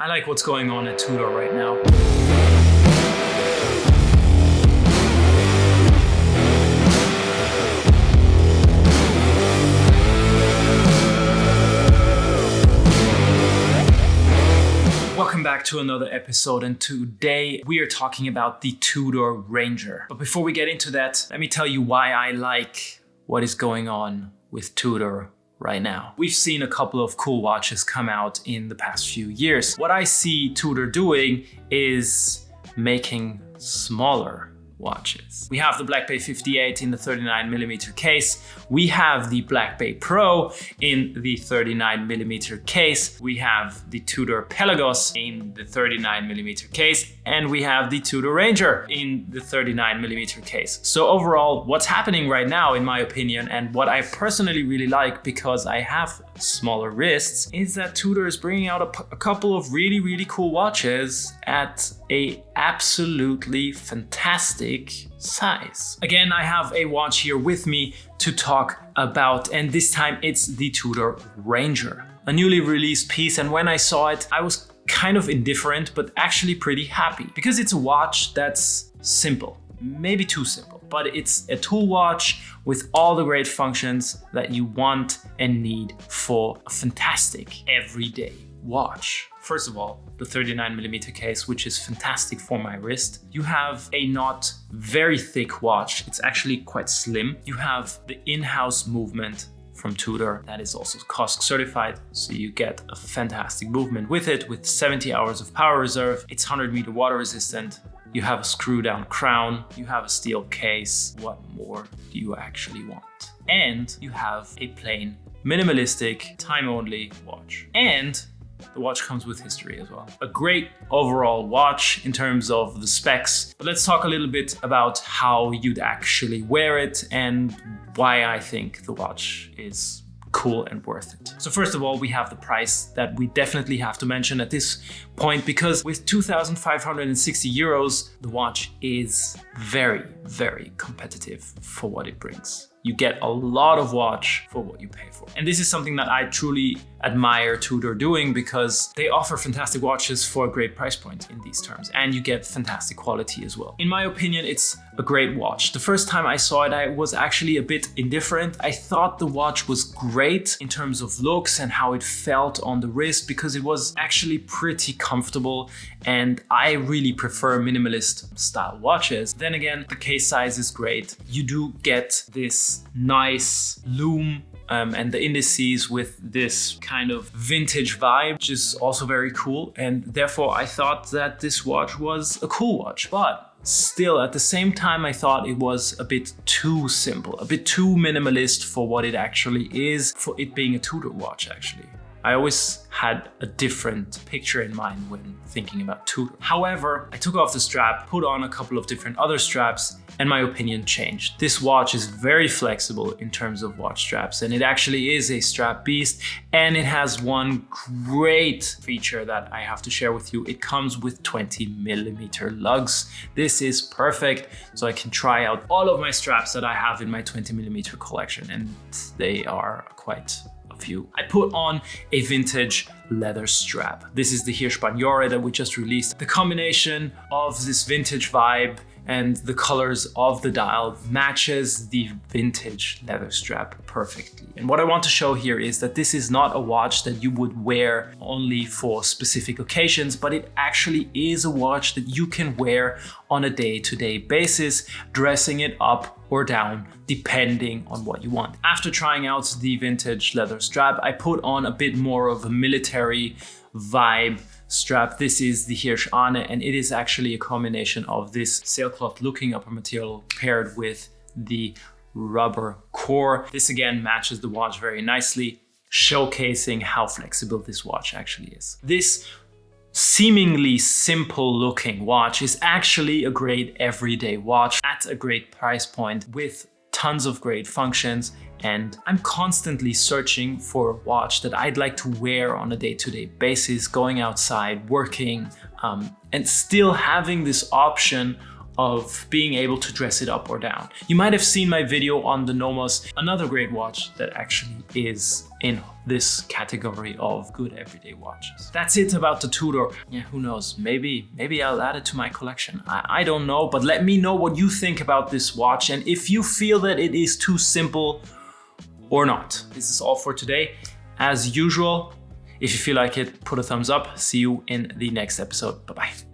I like what's going on at Tudor right now. Welcome back to another episode, and today we are talking about the Tudor Ranger. But before we get into that, let me tell you why I like what is going on with Tudor right now. We've seen a couple of cool watches come out in the past few years. What I see Tudor doing is making smaller watches. We have the Black Bay 58 in the 39mm case. We have the Black Bay Pro in the 39mm case. We have the Tudor Pelagos in the 39mm case. And we have the Tudor Ranger in the 39mm case. So overall, what's happening right now, in my opinion, and what I personally really like because I have smaller wrists, is that Tudor is bringing out a couple of really cool watches at a absolutely fantastic size. Again, I have a watch here with me to talk about, and this time it's the Tudor Ranger, a newly released piece. And when I saw it, I was kind of indifferent, but actually pretty happy because it's a watch that's simple, maybe too simple, but it's a tool watch with all the great functions that you want and need for a fantastic everyday watch. First of all, the 39mm case, which is fantastic for my wrist. You have a not very thick watch. It's actually quite slim. You have the in-house movement from Tudor that is also COSC certified, so you get a fantastic movement with it, with 70 hours of power reserve. It's 100-meter water resistant. You have a screw down crown, you have a steel case. What more do you actually want? And you have a plain minimalistic time only watch. And the watch comes with history as well. A great overall watch in terms of the specs. But let's talk a little bit about how you'd actually wear it and why I think the watch is cool and worth it. So first of all, we have the price that we definitely have to mention at this point, because with 2,560 euros, the watch is very competitive for what it brings. You get a lot of watch for what you pay for. And this is something that I truly admire Tudor doing, because they offer fantastic watches for a great price point in these terms, and you get fantastic quality as well. In my opinion, it's a great watch. The first time I saw it, I was actually a bit indifferent. I thought the watch was great in terms of looks and how it felt on the wrist, because it was actually pretty comfortable, and I really prefer minimalist style watches. Then again, the case size is great. You do get this nice lume and the indices with this kind of vintage vibe, which is also very cool. And therefore I thought that this watch was a cool watch, but still at the same time I thought it was a bit too simple, a bit too minimalist for what it actually is, for it being a Tudor watch actually. I always had a different picture in mind when thinking about Tudor. However, I took off the strap, put on a couple of different other straps, and my opinion changed. This watch is very flexible in terms of watch straps, and it actually is a strap beast. And it has one great feature that I have to share with you. It comes with 20mm lugs. This is perfect, so I can try out all of my straps that I have in my 20mm collection, and they are quite a few. I put on a vintage leather strap. This is the Hirsch that we just released. The combination of this vintage vibe and the colors of the dial matches the vintage leather strap perfectly. And what I want to show here is that this is not a watch that you would wear only for specific occasions, but it actually is a watch that you can wear on a day-to-day basis, dressing it up or down depending on what you want. After trying out the vintage leather strap, I put on a bit more of a military vibe strap. This is the Hirsch, and it is actually a combination of this sailcloth looking upper material paired with the rubber core. This again matches the watch very nicely, showcasing how flexible this watch actually is. This seemingly simple looking watch is actually a great everyday watch at a great price point with tons of great functions. And I'm constantly searching for a watch that I'd like to wear on a day-to-day basis, going outside, working, and still having this option of being able to dress it up or down. You might have seen my video on the Nomos, another great watch that actually is in this category of good everyday watches. That's it about the Tudor. Yeah, who knows? Maybe I'll add it to my collection. I don't know, but let me know what you think about this watch and if you feel that it is too simple or not. This is all for today. As usual, if you feel like it, put a thumbs up. See you in the next episode. Bye-bye.